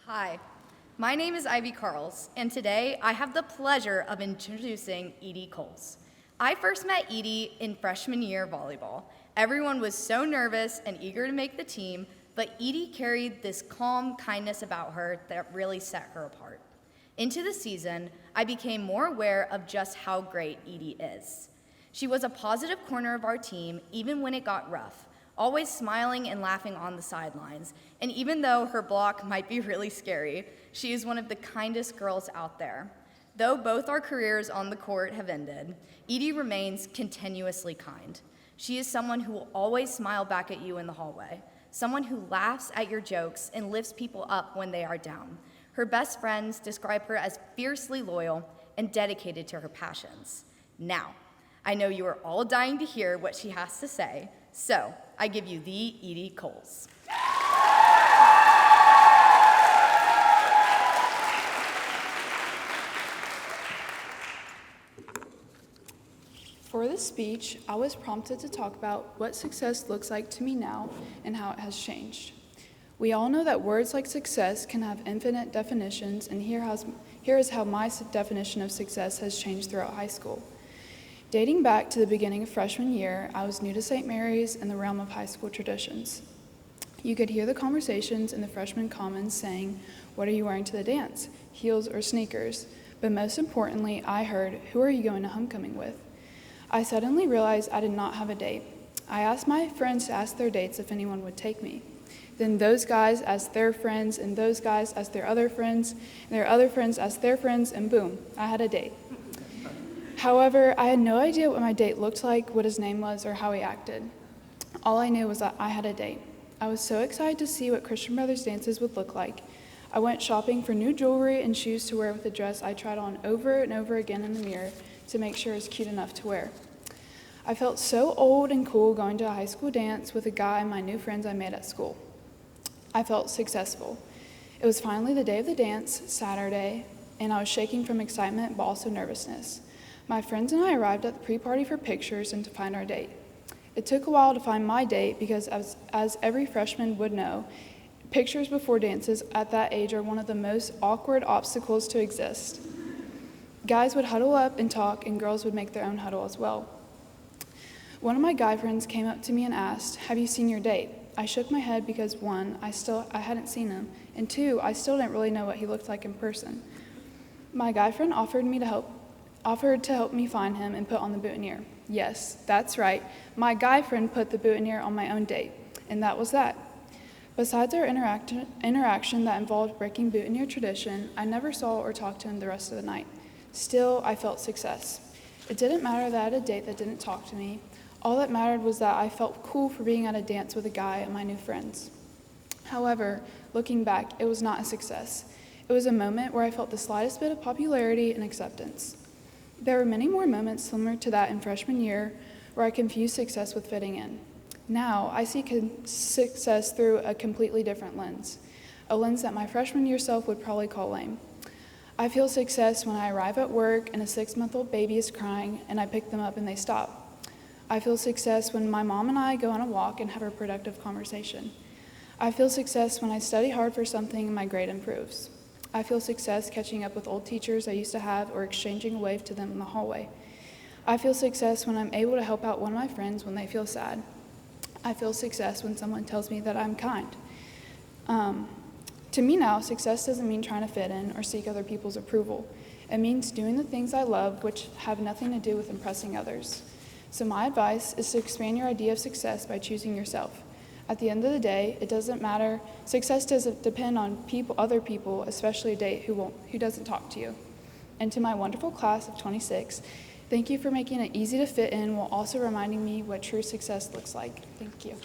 Hi, my name is Ivy Cowles, and today I have the pleasure of introducing Edie Cowles. I first met Edie in freshman year volleyball. Everyone was so nervous and eager to make the team, but Edie carried this calm kindness about her that really set her apart. Into the season, I became more aware of just how great Edie is. She was a positive corner of our team even when it got rough, always smiling and laughing on the sidelines. And even though her block might be really scary, she is one of the kindest girls out there. Though both our careers on the court have ended, Edie remains continuously kind. She is someone who will always smile back at you in the hallway, someone who laughs at your jokes and lifts people up when they are down. Her best friends describe her as fiercely loyal and dedicated to her passions. Now, I know you are all dying to hear what she has to say, so I give you the Edie Cowles. For this speech, I was prompted to talk about what success looks like to me now and how it has changed. We all know that words like success can have infinite definitions, and here is how my definition of success has changed throughout high school. Dating back to the beginning of freshman year, I was new to St. Mary's in the realm of high school traditions. You could hear the conversations in the freshman commons saying, "What are you wearing to the dance? Heels or sneakers?" But most importantly, I heard, "Who are you going to homecoming with?" I suddenly realized I did not have a date. I asked my friends to ask their dates if anyone would take me. Then those guys asked their friends, and those guys asked their other friends, and their other friends asked their friends, and boom, I had a date. However, I had no idea what my date looked like, what his name was, or how he acted. All I knew was that I had a date. I was so excited to see what Christian Brothers dances would look like. I went shopping for new jewelry and shoes to wear with a dress I tried on over and over again in the mirror to make sure it was cute enough to wear. I felt so old and cool going to a high school dance with a guy and my new friends I made at school. I felt successful. It was finally the day of the dance, Saturday, and I was shaking from excitement but also nervousness. My friends and I arrived at the pre-party for pictures and to find our date. It took a while to find my date because, as every freshman would know, pictures before dances at that age are one of the most awkward obstacles to exist. Guys would huddle up and talk, and girls would make their own huddle as well. One of my guy friends came up to me and asked, "Have you seen your date?" I shook my head because 1, I hadn't seen him, and 2, I still didn't really know what he looked like in person. My guy friend offered to help me find him and put on the boutonniere. Yes, that's right. My guy friend put the boutonniere on my own date, and that was that. Besides our interaction that involved breaking boutonniere tradition, I never saw or talked to him the rest of the night. Still, I felt success. It didn't matter that I had a date that didn't talk to me. All that mattered was that I felt cool for being at a dance with a guy and my new friends. However, looking back, it was not a success. It was a moment where I felt the slightest bit of popularity and acceptance. There were many more moments similar to that in freshman year where I confused success with fitting in. Now, I see success through a completely different lens, a lens that my freshman year self would probably call lame. I feel success when I arrive at work and a 6-month-old baby is crying and I pick them up and they stop. I feel success when my mom and I go on a walk and have a productive conversation. I feel success when I study hard for something and my grade improves. I feel success catching up with old teachers I used to have or exchanging a wave to them in the hallway. I feel success when I'm able to help out one of my friends when they feel sad. I feel success when someone tells me that I'm kind. To me now, success doesn't mean trying to fit in or seek other people's approval. It means doing the things I love, which have nothing to do with impressing others. So my advice is to expand your idea of success by choosing yourself. At the end of the day, it doesn't matter. Success doesn't depend on other people, especially a date who doesn't talk to you. And to my wonderful class of 26, thank you for making it easy to fit in while also reminding me what true success looks like. Thank you.